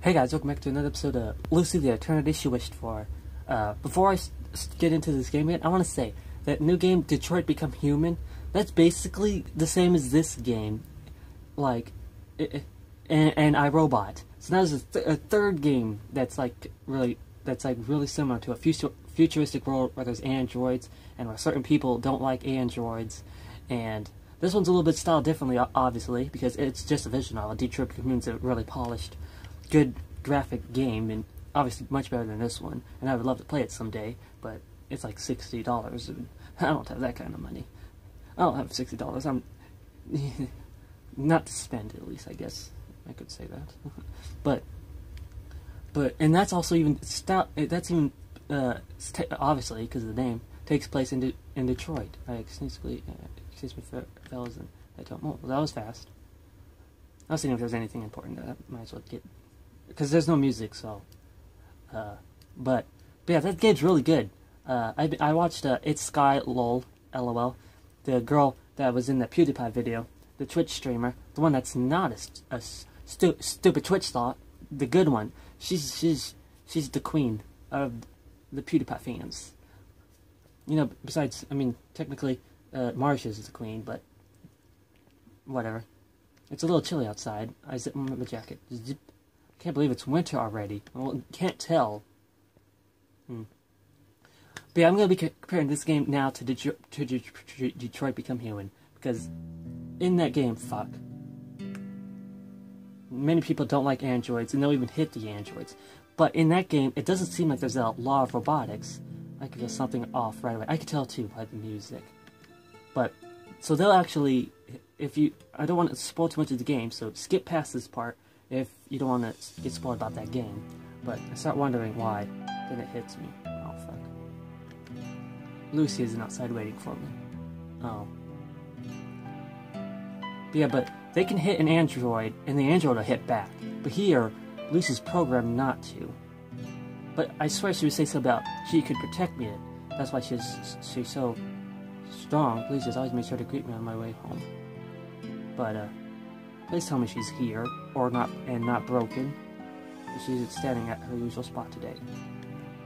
Hey guys, welcome back to another episode of Lucy, the Eternity She Wished For. Before I get into this game yet, I want to say that new game, Detroit Become Human, that's basically the same as this game, like, and iRobot. So now there's a third game that's really similar to a futuristic world where there's androids, and where certain people don't like androids, and this one's a little bit styled differently, obviously, because it's just a visual novel. Detroit Become Human's a really polished, good graphic game, and obviously much better than this one, and I would love to play it someday, but it's like $60, and I don't have that kind of money. I don't have $60, I'm not to spend, at least, I guess I could say that. and that's also even, obviously, because of the name, takes place in Detroit. Excuse me, fellas, I don't know. Well, that was fast. I was thinking if there was anything important that I might as well get, because there's no music, so, but yeah, that game's really good. I watched, It's Sky, LOL, the girl that was in the PewDiePie video, the Twitch streamer, the one that's not a stupid Twitch thought, the good one. She's the queen of the PewDiePie fans. You know, besides, I mean, technically, Marsh is the queen, but whatever. It's a little chilly outside. I zip my jacket. Zip. Can't believe it's winter already. Well, can't tell. But yeah, I'm going to be comparing this game now to Detroit Become Human, because in that game, many people don't like androids, and they'll even hit the androids. But in that game, it doesn't seem like there's a law of robotics. I could feel something off right away. I could tell too by the music. But, so they'll actually, I don't want to spoil too much of the game, so skip past this part if you don't want to get spoiled about that game. But I start wondering why, then it hits me. Oh, fuck. Lucy isn't outside waiting for me. Oh. But yeah, but they can hit an android, and the android will hit back. But here, Lucy's programmed not to. But I swear she would say something about she could protect me. That's why she's so strong. Please just always make sure to greet me on my way home. But please tell me she's here or not, and not broken. She's standing at her usual spot today.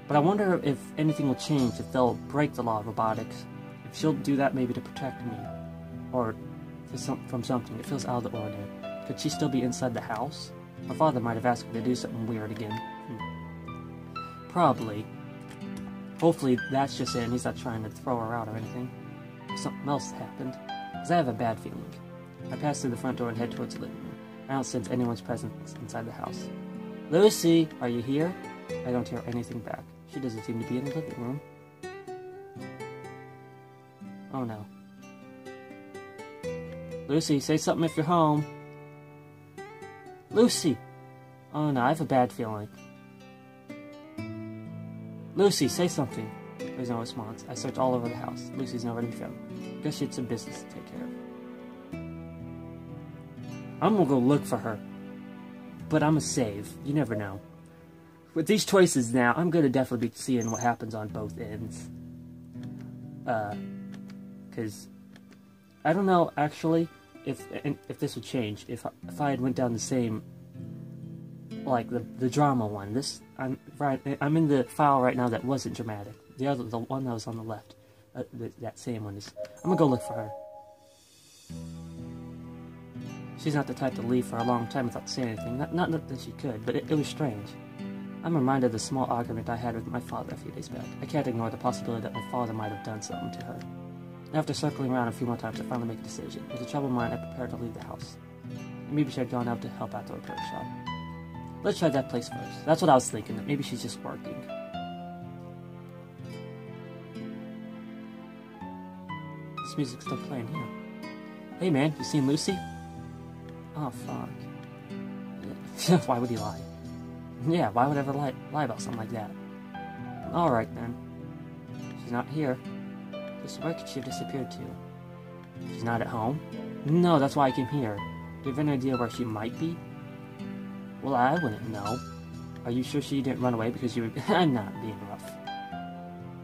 But I wonder if anything will change, if they'll break the law of robotics. If she'll do that maybe to protect me, or from something. It feels out of the ordinary. Could she still be inside the house? My father might have asked her to do something weird again. Probably. Hopefully that's just it and he's not trying to throw her out or anything. If something else happened. Because I have a bad feeling. I pass through the front door and head towards the living room. I don't sense anyone's presence inside the house. Lucy, are you here? I don't hear anything back. She doesn't seem to be in the living room. Oh no. Lucy, say something if you're home. Lucy! Oh no, I have a bad feeling. Lucy, say something. There's no response. I search all over the house. Lucy's nowhere to be found. Guess she had some business to take care of. I'm gonna go look for her. But I'm gonna save. You never know. With these choices now, I'm gonna definitely be seeing what happens on both ends. Cause I don't know actually if this would change if I had went down the same, like the drama one. I'm in the file right now that wasn't dramatic. The one that was on the left, that same one is. I'm gonna go look for her. She's not the type to leave for a long time without saying anything. Not that she could, but it was strange. I'm reminded of the small argument I had with my father a few days back. I can't ignore the possibility that my father might have done something to her. After circling around a few more times, I finally make a decision. With a troubled mind, I prepare to leave the house. Maybe she had gone out to help out the repair shop. Let's try that place first. That's what I was thinking, that maybe she's just working. This music's still playing here. Hey man, you seen Lucy? Oh fuck. Why would he lie? Yeah, why would I ever lie about something like that? Alright then. She's not here. So where could she have disappeared to? She's not at home? No, that's why I came here. Do you have any idea where she might be? Well, I wouldn't know. Are you sure she didn't run away because you were... I'm not being rough.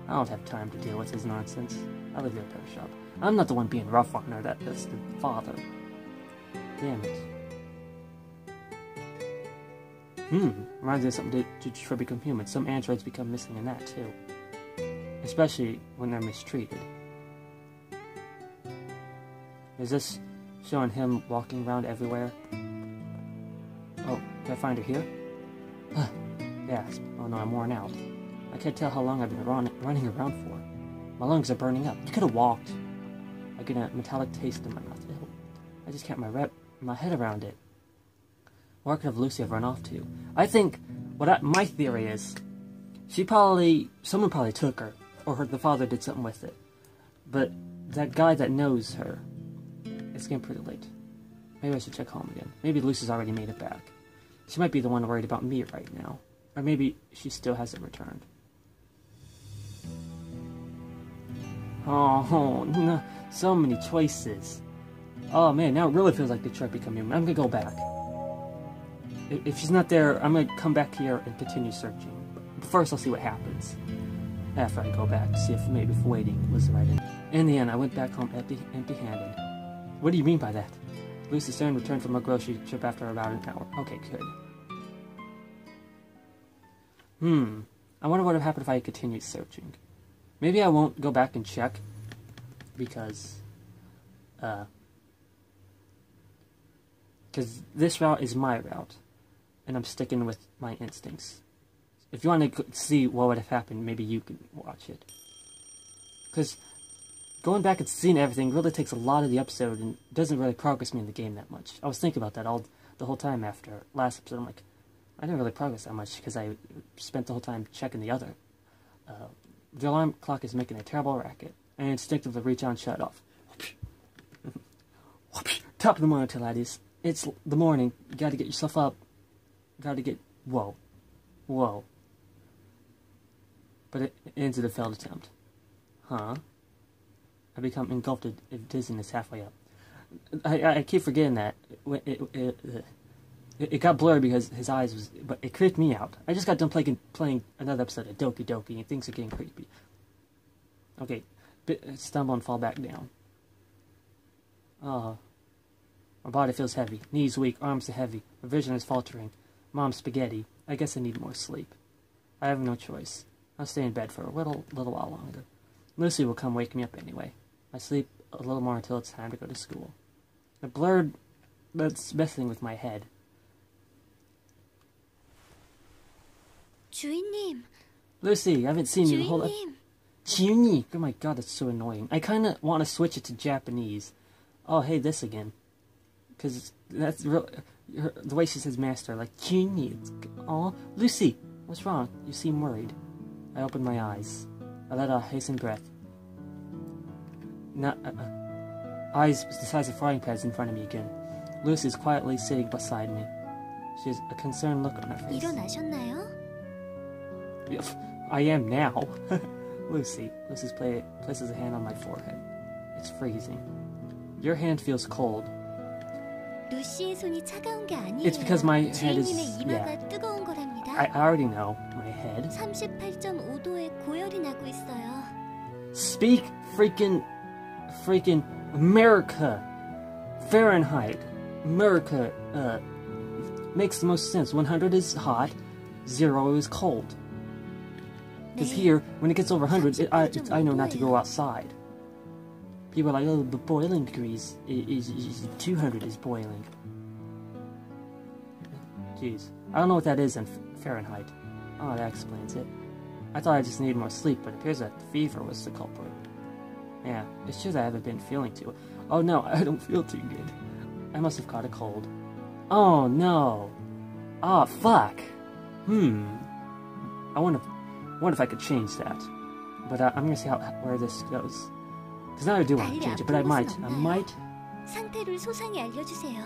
I don't have time to deal with his nonsense. I live in a repair shop. I'm not the one being rough on her, that's the father. Damn it. Reminds me of something to Detroit Become Human. Some androids become missing in that, too. Especially when they're mistreated. Is this showing him walking around everywhere? Oh, can I find her here? Gasp. Oh no, I'm worn out. I can't tell how long I've been running around for. My lungs are burning up. You could have walked. I get a metallic taste in my mouth. Ew. I just can't wrap my head around it. Where could have Lucy have run off to? I think my theory is someone probably took her, or the father did something with it. But that guy that knows her, it's getting pretty late. Maybe I should check home again. Maybe Lucy's already made it back. She might be the one worried about me right now. Or maybe she still hasn't returned. Oh, no. So many choices. Oh man, now it really feels like Detroit Become Human. I'm gonna go back. If she's not there, I'm gonna come back here and continue searching. But first, I'll see what happens. After I go back, see if waiting was the right end. In the end, I went back home empty-handed. What do you mean by that? Lucy Stern returned from a grocery trip after about an hour. Okay, good. I wonder what would have happened if I had continued searching. Maybe I won't go back and check, because this route is my route, and I'm sticking with my instincts. If you want to see what would have happened, maybe you can watch it. Because going back and seeing everything really takes a lot of the episode and doesn't really progress me in the game that much. I was thinking about that the whole time after last episode. I'm like, I didn't really progress that much because I spent the whole time checking the other. The alarm clock is making a terrible racket. I instinctively reach out and shut it off. Top of the morning, laddies. It's the morning. You gotta get yourself up. Whoa. But it ends in a failed attempt. Huh? I become engulfed in dizziness halfway up. I keep forgetting that. It got blurry because his eyes was... But it creeped me out. I just got done playing another episode of Doki Doki, and things are getting creepy. Okay. Stumble and fall back down. Oh. My body feels heavy. Knees weak. Arms are heavy. My vision is faltering. Mom's spaghetti. I guess I need more sleep. I have no choice. I'll stay in bed for a little while longer. Lucy will come wake me up anyway. I sleep a little more until it's time to go to school. A blurred... That's messing with my head. 주인님. Lucy, I haven't seen you the whole... 주인님. Oh my god, that's so annoying. I kind of want to switch it to Japanese. Oh, hey, this again. Because that's real... The way she says master, like, 주인님. Aw, Lucy, what's wrong? You seem worried. I opened my eyes. I let out a hastened breath. Eyes the size of frying pans in front of me again. Lucy is quietly sitting beside me. She has a concerned look on her face. 일어나셨나요? I am now. Lucy places a hand on my forehead. It's freezing. Your hand feels cold. 루시의 손이 차가운 게 아니에요. It's because my head is... 주인님의 이마가 뜨거운 거랍니다. I already know. My head. 38.5도의 고열이 나고 있어요. Speak freaking America. Fahrenheit. America makes the most sense. 100 is hot, 0 is cold. Because here, when it gets over 100, I know not to go outside. People are like, oh, the boiling degrees is 200 is boiling. Jeez. I don't know what that is in Fahrenheit. Oh, that explains it. I thought I just needed more sleep, but it appears that the fever was the culprit. Yeah, it's true that I haven't been feeling too... Oh no, I don't feel too good. I must have caught a cold. Oh no. Oh, fuck. I wonder if I could change that. But I'm gonna see where this goes. Because now I do want to change it, but I might. 상태를 소상히 알려주세요.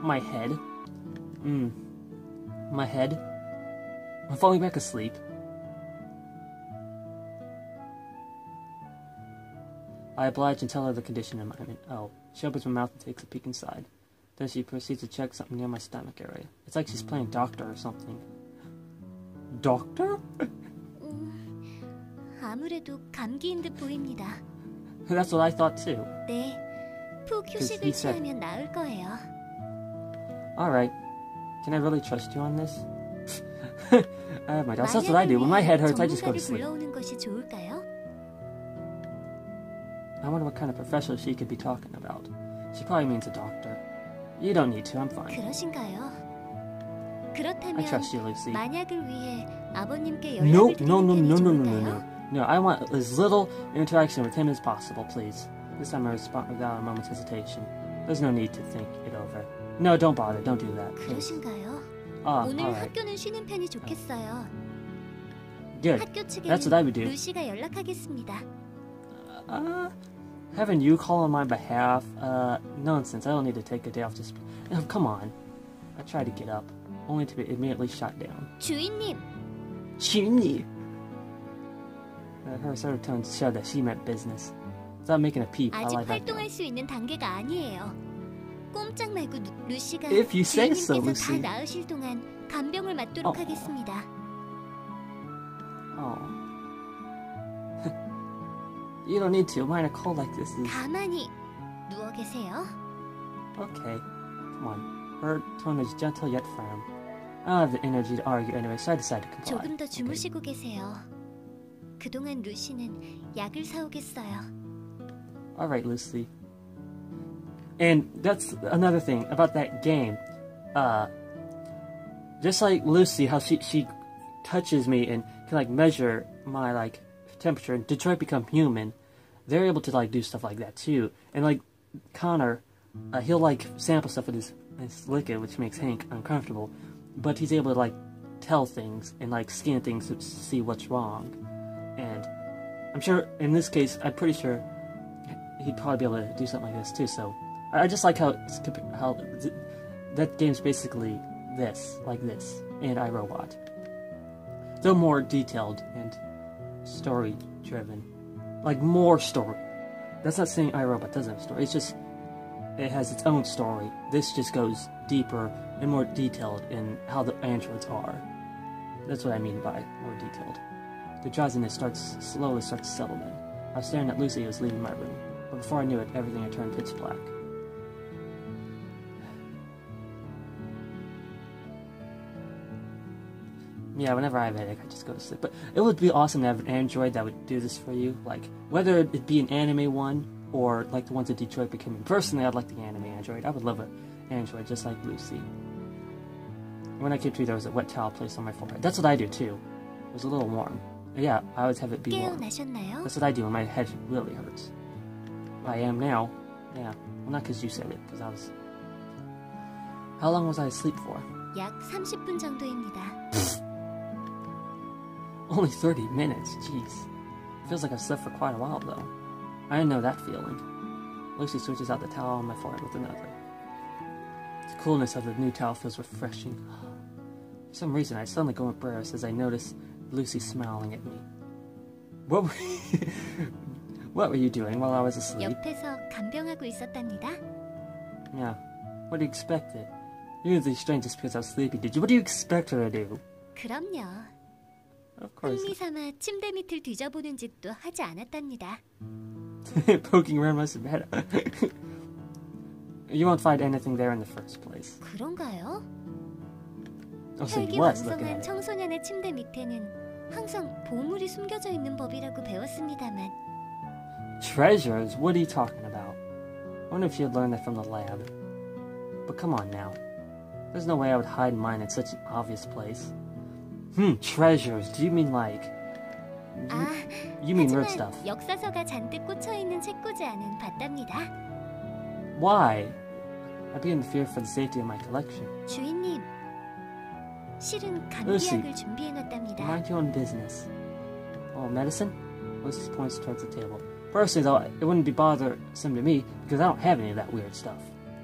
My head. My head. I'm falling back asleep. I oblige and tell her the condition I'm in. Oh, she opens my mouth and takes a peek inside. Then she proceeds to check something near my stomach area. It's like she's playing doctor or something. Doctor? 아무래도 감기인 듯 보입니다. That's what I thought too. 네, 푹 휴식을 취하면 나을 거예요. Alright. Can I really trust you on this? I have my doubts. That's what I do. When my head hurts, I just go to sleep. 불러오는 것이 좋을까요? I wonder what kind of professional she could be talking about. She probably means a doctor. You don't need to. I'm fine. 그러신가요? I 그렇다면 trust you, Lucy. 만약을 위해 아버님께 No, 연락을 no, no, 드리는 no, 편이 no, no, no, 좋을까요? no. No, I want as little interaction with him as possible, please. This time I respond without a moment's hesitation. There's no need to think it over. No, don't bother. Don't do that, please. 그러신가요? Ah, 오늘 alright. 학교는 쉬는 편이 좋겠어요. Good. 학교 That's what I would 측에는 do. 루시가 연락하겠습니다. Having you call on my behalf? Nonsense. I don't need to take a day off to speak. Oh, come on. I tried to get up, only to be immediately shot down. 주인님, 주인님! Her sort of tone showed that she meant business. Without making a peep, I 아직 lied back down. 활동할 수 있는 단계가 아니에요. 꼼짝 말고 루시가 If you say so, 주인님께서 다 Lucy. 나으실 동안 간병을 맡도록 Oh. 하겠습니다. Oh. You don't need to. Mine a call like this is... 가만히 누워 계세요. Okay. Come on. Her tone is gentle yet firm. I don't have the energy to argue anyway, so I decided to comply. 조금 더 Okay. 주무시고 계세요. 그동안 루시는 약을 사오겠어요. Alright, Lucy. And that's another thing about that game. Just like Lucy, how she touches me and can like measure my like temperature and Detroit become human, they're able to like do stuff like that too. And like Connor, he'll like sample stuff with his liquid, which makes Hank uncomfortable, but he's able to like tell things and like scan things to see what's wrong. And I'm sure in this case, I'm pretty sure he'd probably be able to do something like this too. So I just like how that game's basically this, like this, and iRobot. Though more detailed and story-driven, like more story. That's not saying iRobot doesn't have a story. It's just it has its own story. This just goes deeper and more detailed in how the androids are. That's what I mean by more detailed. The drowsiness slowly starts to settle in. I was staring at Lucy who was leaving my room, but before I knew it, everything had turned pitch black. Yeah, whenever I have a headache, I just go to sleep. But it would be awesome to have an android that would do this for you. Like, whether it be an anime one, or like the ones that Detroit became. Personally, I'd like the anime android. I would love an android just like Lucy. When I came to, there was a wet towel placed on my forehead. That's what I do too. It was a little warm. Yeah, I always have it be warm. 깨어나셨나요? That's what I do when my head really hurts. I am now. Yeah. Well, not because you said it, because I was... How long was I asleep for? 약 30분 정도입니다. Only 30 minutes, jeez. Feels like I've slept for quite a while, though. I know that feeling. Lucy switches out the towel on my forehead with another. The coolness of the new towel feels refreshing. For some reason, I suddenly go embarrassed as I notice Lucy smiling at me. What were you doing while I was asleep? 옆에서 간병하고 있었답니다. Yeah. What do you expect it? You didn't strange just because I was sleepy, did you? What do you expect her to do? 그럼요. Of course. 흥미삼아 침대 밑을 뒤져보는 짓도 하지 않았답니다. Poking around must have been You won't find anything there in the first place. 그런가요? Oh, so you was looking 혈기왕성한 at it. 청소년의 침대 밑에는 항상 보물이 숨겨져 있는 법이라고 배웠습니다만 Treasures? What are you talking about? I wonder if you had learned that from the lab. But come on now. There's no way I would hide mine in such an obvious place. Treasures. Do you mean like... You mean weird stuff. 하지만 역사서가 잔뜩 꽂혀있는 책꽂이안은 봤답니다. Why? I begin to fear for the safety of my collection. 주인님, 실은 Lucy, 감기약을 준비해놨답니다. mind your own business. Oh, medicine? Lucy points towards the table. Personally, though, it wouldn't be bothersome to me because I don't have any of that weird stuff.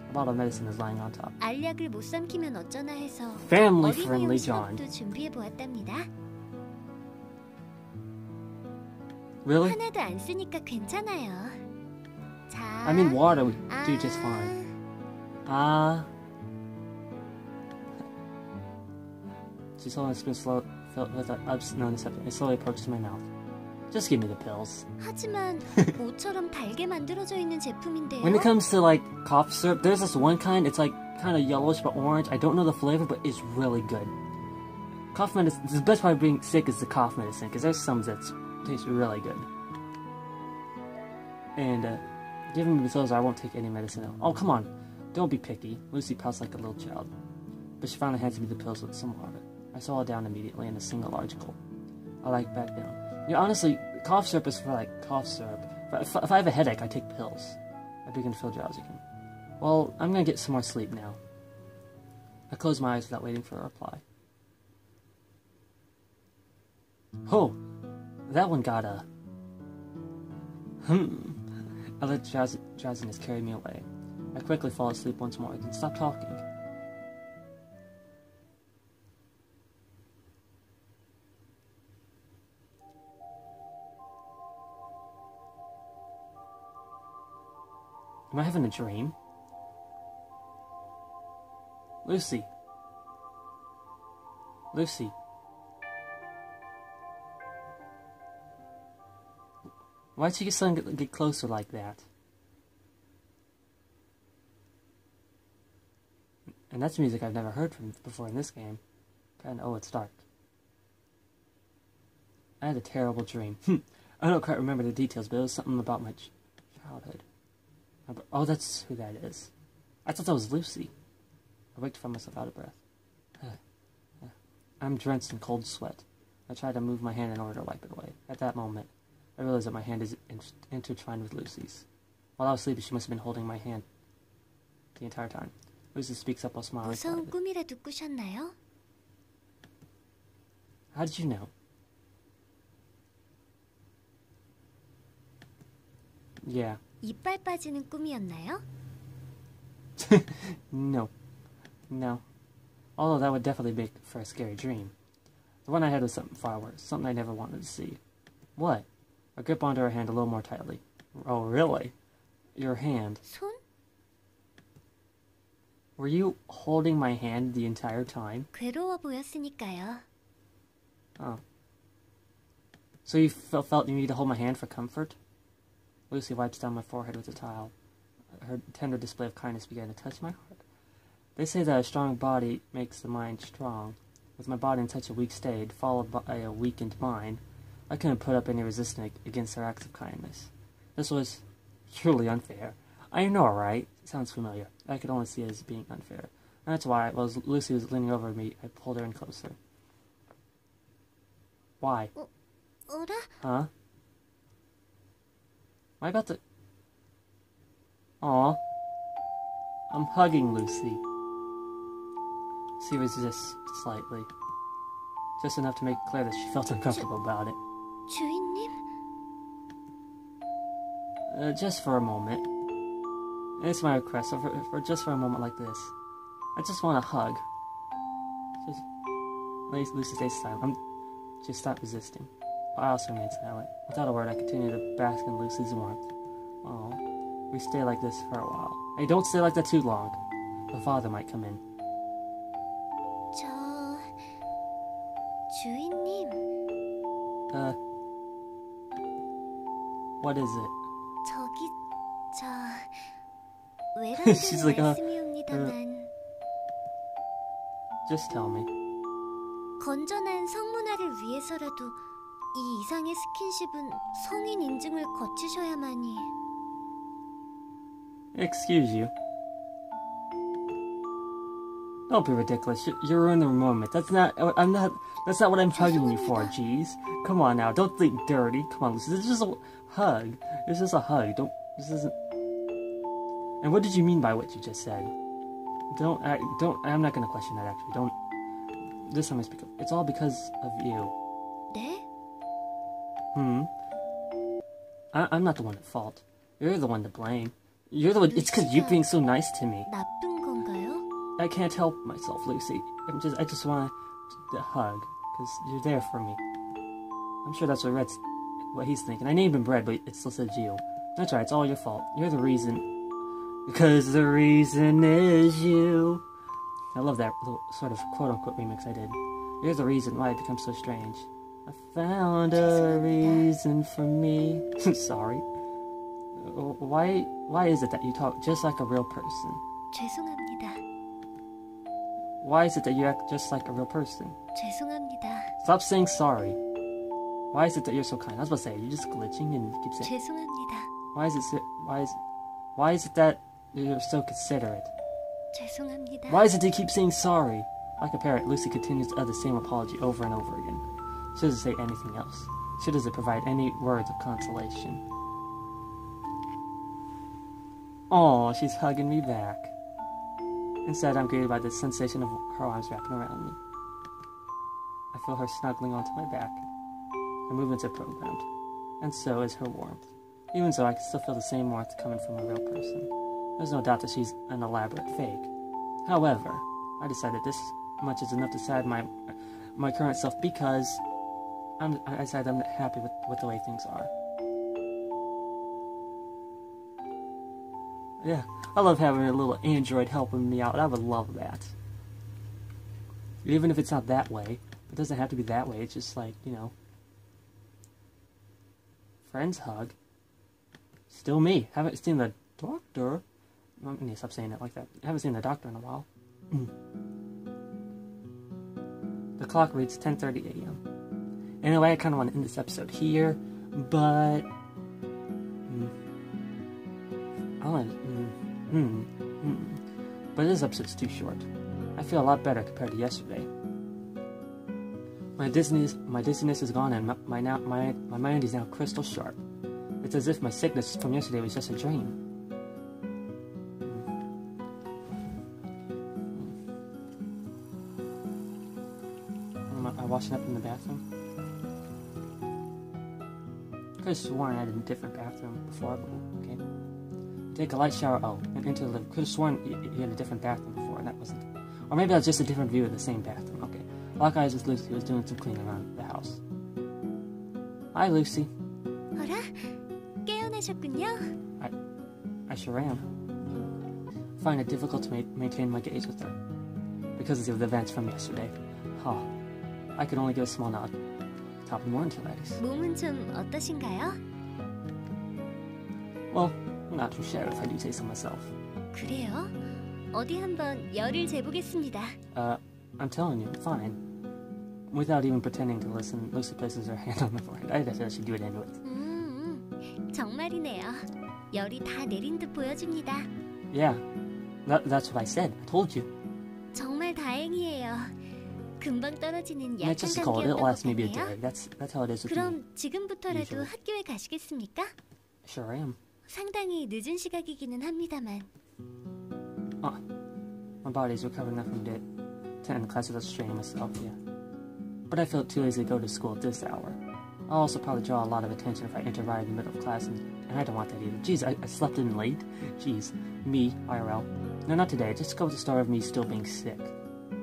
A bottle of medicine is lying on top. 알약을 못 삼키면 어쩌나 해서 Family-friendly 어린이용 John. 시럽도 준비해보았답니다. Really? 하나도 안 쓰니까 괜찮아요. 자, I mean, water would do just fine. She's holding a spoon filled with unknown substance. It slowly approaches my mouth. Just give me the pills. 하지만 모처럼 달게 만들어져 있는 제품인데요. When it comes to like cough syrup, there's this one kind. It's like kind of yellowish but orange. I don't know the flavor, but it's really good. Cough medicine, the best part of being sick is the cough medicine, because there's some that taste really good. And given me pills, I won't take any medicine at all. Oh, come on. Don't be picky. Lucy pouts like a little child. But she finally hands me the pills with some water. I swallow down immediately in a single large gulp. I like back down. You know, honestly, cough syrup is for like cough syrup. If I have a headache, I take pills. I begin to feel drowsy again. Well, I'm gonna get some more sleep now. I close my eyes without waiting for a reply. Oh, that one got a... I let drowsiness carry me away. I quickly fall asleep once more, then stop talking. Am I having a dream? Lucy. Lucy. Why'd you suddenly get closer like that? And that's music I've never heard from before in this game. And oh, it's dark. I had a terrible dream. I don't quite remember the details, but it was something about my childhood. Oh, that's who that is. I thought that was Lucy. I waked from myself out of breath. I'm drenched in cold sweat. I tried to move my hand in order to wipe it away. At that moment, I realized that my hand is intertwined with Lucy's. While I was sleeping, she must have been holding my hand the entire time. Lucy speaks up while smiling. 무서운 꿈이라도 꾸셨나요? How did you know? Yeah. 이빨 빠지는 꿈이었나요? No. No. Although that would definitely make for a scary dream. The one I had was something far worse, something I never wanted to see. What? I grip onto her hand a little more tightly. Oh, really? Your hand. 손? Were you holding my hand the entire time? 괴로워 보였으니까요. Oh. So you felt you needed to hold my hand for comfort? Lucy wipes down my forehead with a towel. Her tender display of kindness began to touch my heart. They say that a strong body makes the mind strong. With my body in such a weak state, followed by a weakened mind, I couldn't put up any resistance against her acts of kindness. This was truly unfair. I know, right? It sounds familiar. I could only see it as being unfair. And that's why, while Lucy was leaning over me, I pulled her in closer. Why? 어라? Huh? Am I about to... Aw. I'm hugging Lucy. She resists slightly. Just enough to make it clear that she felt uncomfortable about it. 주인님? Just for a moment. It's my request, for just for a moment like this. I just want a hug. Lucy stays silent. Just stop resisting. I also remain silent. Without a word, I continue to bask in Lucy's warmth. Oh, we stay like this for a while. Hey, don't stay like that too long. The father might come in. 주인님. What is it? 외람된 She's like, 말씀이옵니다만 Just tell me. 건전한 성문화를 위해서라도 이 이상의 스킨십은 성인 인증을 거치셔야만이. Excuse you. Don't be ridiculous. You're ruining the moment. That's not what I'm hugging you for, jeez. Come on now, don't think dirty. Come on, Lucy. This is just a hug. This is a hug. This isn't... And what did you mean by what you just said? I'm not gonna question that, actually. This time I speak up. It's all because of you. 네? I'm not the one at fault. You're the one to blame. You're the one. It's because you're being so nice to me. 나쁜 건가요? I can't help myself, Lucy. I just want to hug, because you're there for me. I'm sure that's what he's thinking. I named him Bread, but it still says you. That's right, it's all your fault. You're the reason. Because the reason is you. I love that little sort of quote-unquote remix I did. You're the reason why it becomes so strange. I found a reason for me. Sorry. Why is it that you talk just like a real person? 죄송합니다. Why is it that you act just like a real person? 죄송합니다. Stop saying sorry. Why is it that you're so kind? I was about to say, you're just glitching and keep saying. 죄송합니다. Why is it that you're so considerate? 죄송합니다. Why is it that you keep saying sorry? Like a parrot, Lucy continues to utter the same apology over and over again. She doesn't say anything else. She doesn't provide any words of consolation. Oh, she's hugging me back. Instead, I'm greeted by the sensation of her arms wrapping around me. I feel her snuggling onto my back. Her movements are programmed, and so is her warmth. Even so, I can still feel the same warmth coming from a real person. There's no doubt that she's an elaborate fake. However, I decided this much is enough to sadden my current self because I decided I'm happy with the way things are. Yeah, I love having a little android helping me out. I would love that. Even if it's not that way. It doesn't have to be that way. It's just like, you know, friends hug. Still me. Haven't seen the doctor. I need to stop saying it like that. Haven't seen the doctor in a while. The clock reads 10:30 a.m. Anyway, I kind of want to end this episode here, but but this episode's too short. I feel a lot better compared to yesterday. My dizziness is gone, and my mind is now crystal sharp. It's as if my sickness from yesterday was just a dream. Am I washing up in the bathroom? I could have sworn I had a different bathroom before, but okay. Take a light shower. Oh, and into the living. Could have sworn you had a different bathroom before, and that wasn't. Or maybe that was just a different view of the same bathroom. Okay. Lock eyes with Lucy, who was doing some cleaning around the house. Hi, Lucy. 어라? 깨어나셨군요. I sure am. I find it difficult to maintain my gaze with her because of the events from yesterday. Oh, I could only give a small nod. Top of the morning to ladies. 몸은 좀 어떠신가요? Well, not too shabby if I do say so myself. 그래요? 어디 한번 열을 재보겠습니다. I'm telling you, I'm fine. Without even pretending to listen, Lucy places her hand on my forehead. I guess I should do it anyway. 정말이네요. 열이 다 내린 듯 보여집니다. Yeah, that's what I said. I told you. 정말 다행이에요. 금방 떨어지는 It's 약한 just cold. It'll last maybe a 감기였던 것 day. 같네요. That's how it is with me. 그럼 지금부터라도 usually. 학교에 가시겠습니까? Sure I am. 상당히 늦은 시각이기는 합니다만. My body's recovering enough from to attend class without straining myself, yeah. But I feel too lazy to go to school at this hour. I'll also probably draw a lot of attention if I enter right in the middle of class, and I don't want that either. Jeez, I slept in late? Jeez. Me, IRL. No, not today. Just go with the story of me still being sick.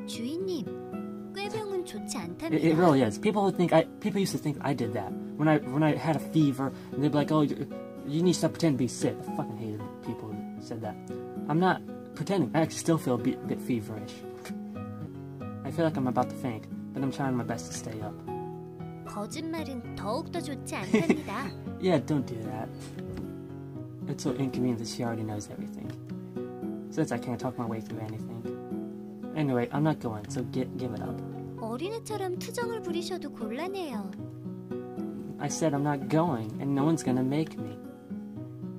주인님, 꾀병은 좋지 않답니다. It really is. People used to think I did that. When I had a fever, and they'd be like, oh, you need to stop pretending to be sick. I fucking hated people who said that. I'm not pretending. I actually still feel a bit feverish. I feel like I'm about to faint, but I'm trying my best to stay up. 거짓말은 더욱더 좋지 않답니다. Yeah, don't do that. It's so inconvenient that she already knows everything. Since I can't talk my way through anything. Anyway, I'm not going, so give it up. 어린애처럼 투정을 부리셔도 곤란해요. I said I'm not going, and no one's gonna make me.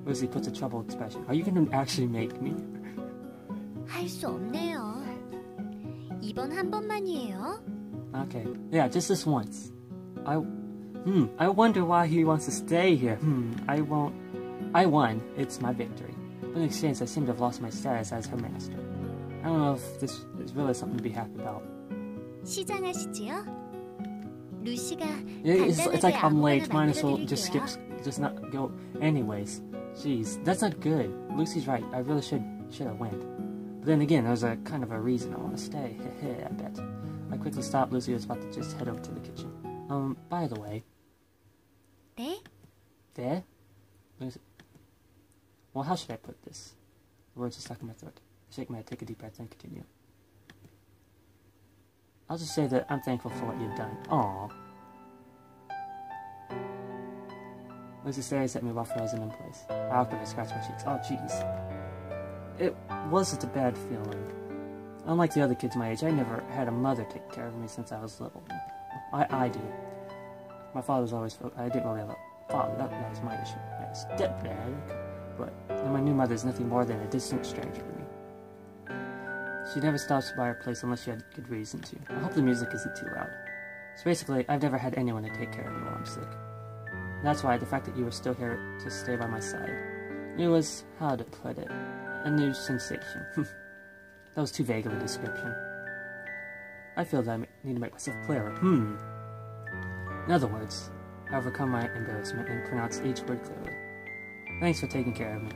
Lucy puts a troubled expression. Are you gonna actually make me? 할 수 없네요. 이번 한 번만이에요. Okay. Yeah, just this once. I wonder why he wants to stay here. I won. It's my victory. But in exchange, I seem to have lost my status as her master. I don't know if this is really something to be happy about. 시장하시지요? 루시가 It's like I'm late. Might as well 만들어드릴게요. just not go. Anyways, jeez, that's not good. Lucy's right. I really should have went. But then again, there's a kind of a reason I want to stay. I bet. I quickly stopped. Lucy was about to just head over to the kitchen. By the way. 네? There? Well, how should I put this? The words are stuck in my throat. I shake my head, take a deep breath, and continue. I'll just say that I'm thankful for what you've done. Aww. Lucy stares at me while frozen in place. I awkwardly scratch my cheeks. Oh, jeez. It wasn't a bad feeling. Unlike the other kids my age, I never had a mother take care of me since I was little. I did. My father was always... I didn't really have a father. That was my issue. I had a stepdad. But my new mother is nothing more than a distant stranger to me. She never stops by our place unless she had good reason to. I hope the music isn't too loud. So basically, I've never had anyone to take care of me while I'm sick. That's why the fact that you were still here to stay by my side, it was, how to put it, a new sensation. That was too vague of a description. I feel that I need to make myself clearer. In other words, I overcome my embarrassment and pronounce each word clearly. Thanks for taking care of me.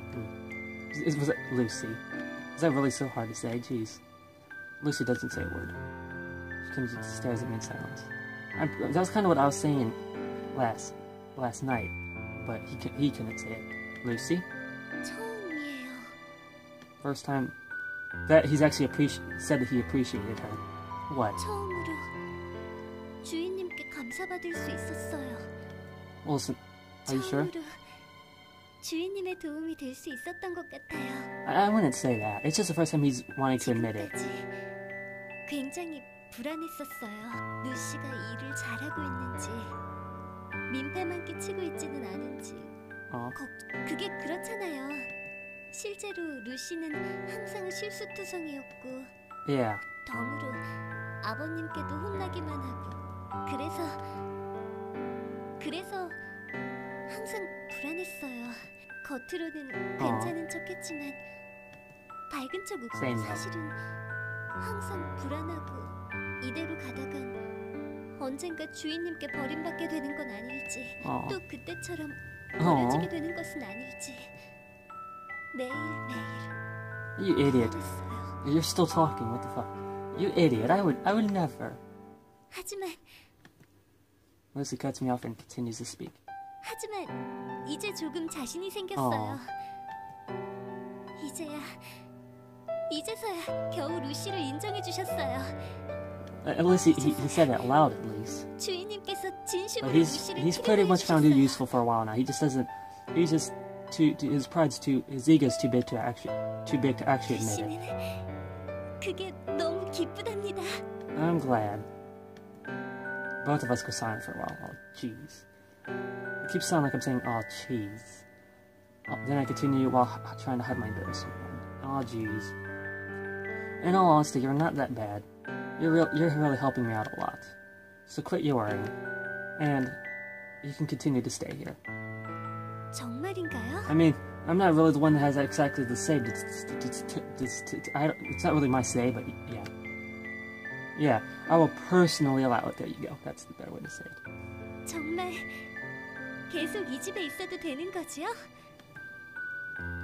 Was it Lucy? Is that really so hard to say? Jeez. Lucy doesn't say a word. She kind of just stares at me in silence. That was kind of what I was saying last night, but he couldn't say it. Lucy? 처음이에요. First time that he's actually said that he appreciated her. What? 처음으로 주인님께 감사받을 수 있었어요. Well, listen, are you sure? 처음으로 주인님의 도움이 될 수 있었던 것 같아요. I wouldn't say that. It's just the first time he's wanting to admit it. 굉장히 불안했었어요. 루시가 일을 잘하고 있는지, 민폐만 끼치고 있지는 않은지. 그게 그렇잖아요. 실제로 루시는 항상 실수투성이었고, Yeah. 덤으로 아버님께도 혼나기만 하고, 그래서 항상 불안했어요. 겉으로는 괜찮은 척했지만 밝은 척 웃고 사실은 항상 불안하고 이대로 가다간 언젠가 주인님께 버림받게 되는 건 아닐지 또 그때처럼 버려지게 되는 것은 아닐지 매일매일 You idiot. 불안했어요. You're still talking. What the fuck? You idiot. I would never. 하지만 Lucy cuts me off and continues to speak. 하지만 이제 조금 자신이 생겼어요. 이제서야 겨우 루시를 인정해 주셨어요. At least he said it loud at least. 주인님께서 진심으로 But 루시를 he's pretty much found you useful for a while now. He just doesn't. He's just his ego's too big to actually admit it. 그게 너무 기쁘답니다. I'm glad. Both of us go silent for a while. Oh, jeez. It keeps sounding like I'm saying, oh, jeez. Then I continue while trying to hide my embarrassment. Oh, jeez. In all honesty, you're not that bad. You're really helping me out a lot. So quit your worrying. And you can continue to stay here. 정말인가요? I mean, I'm not really the one that has exactly the say. It's not really my say, but yeah. Yeah, I will personally allow it. There you go. That's the better way to say it. 정말 계속 이 집에 있어도 되는 거지요?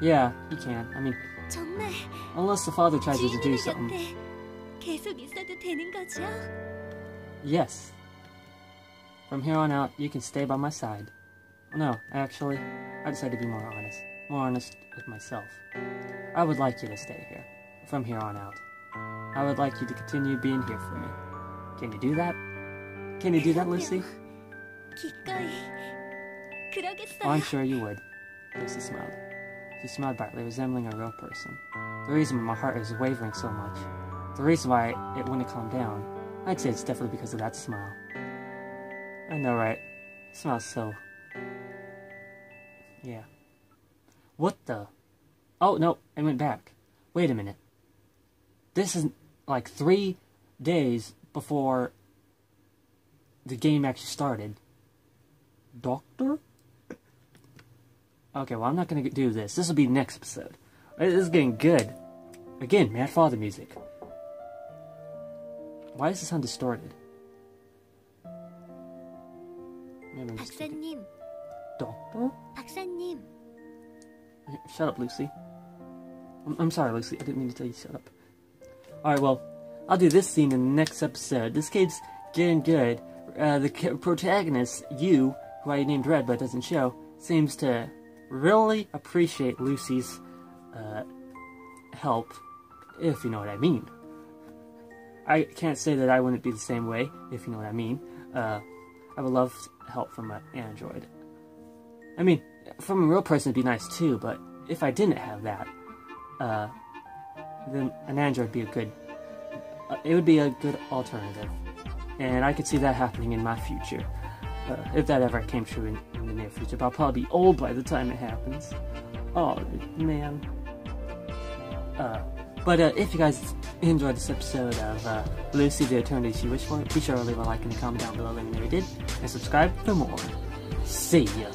Yeah, you can. I mean, 정말 unless the father tries to do 주인님 something. 곁에 계속 있어도 되는 거지요? Yes. From here on out, you can stay by my side. No, actually, I decided to be more honest with myself. I would like you to stay here, from here on out. I would like you to continue being here for me. Can you do that? Can you do that, Lucy? 기꺼이 그러겠어요. Oh, I'm sure you would. Lucy smiled. She smiled brightly, resembling a real person. The reason my heart is wavering so much, the reason why it wouldn't calm down, I'd say it's definitely because of that smile. I know, right? It smells so... Yeah. What the... Oh, no, I went back. Wait a minute. This is like 3 days before the game actually started. Doctor? Okay, well, I'm not going to do this. This will be next episode. This is getting good. Again, Mad Father music. Why does it sound distorted? 박사님. Doctor? 박사님. Shut up, Lucy. I'm sorry, Lucy. I didn't mean to tell you to shut up. Alright, well, I'll do this scene in the next episode. This kid's getting good. The protagonist, you, who I named Red but doesn't show, seems to really appreciate Lucy's help, if you know what I mean. I can't say that I wouldn't be the same way, if you know what I mean. I would love help from an android. I mean, from a real person it'd be nice too, but if I didn't have that, then an android would be a it would be a good alternative, and I could see that happening in my future, if that ever came true in the near future. But I'll probably be old by the time it happens. Oh man. But if you guys enjoyed this episode of Lucy, the Eternity She Wished For, be sure to leave a like and a comment down below, let me know you did, and subscribe for more. See ya.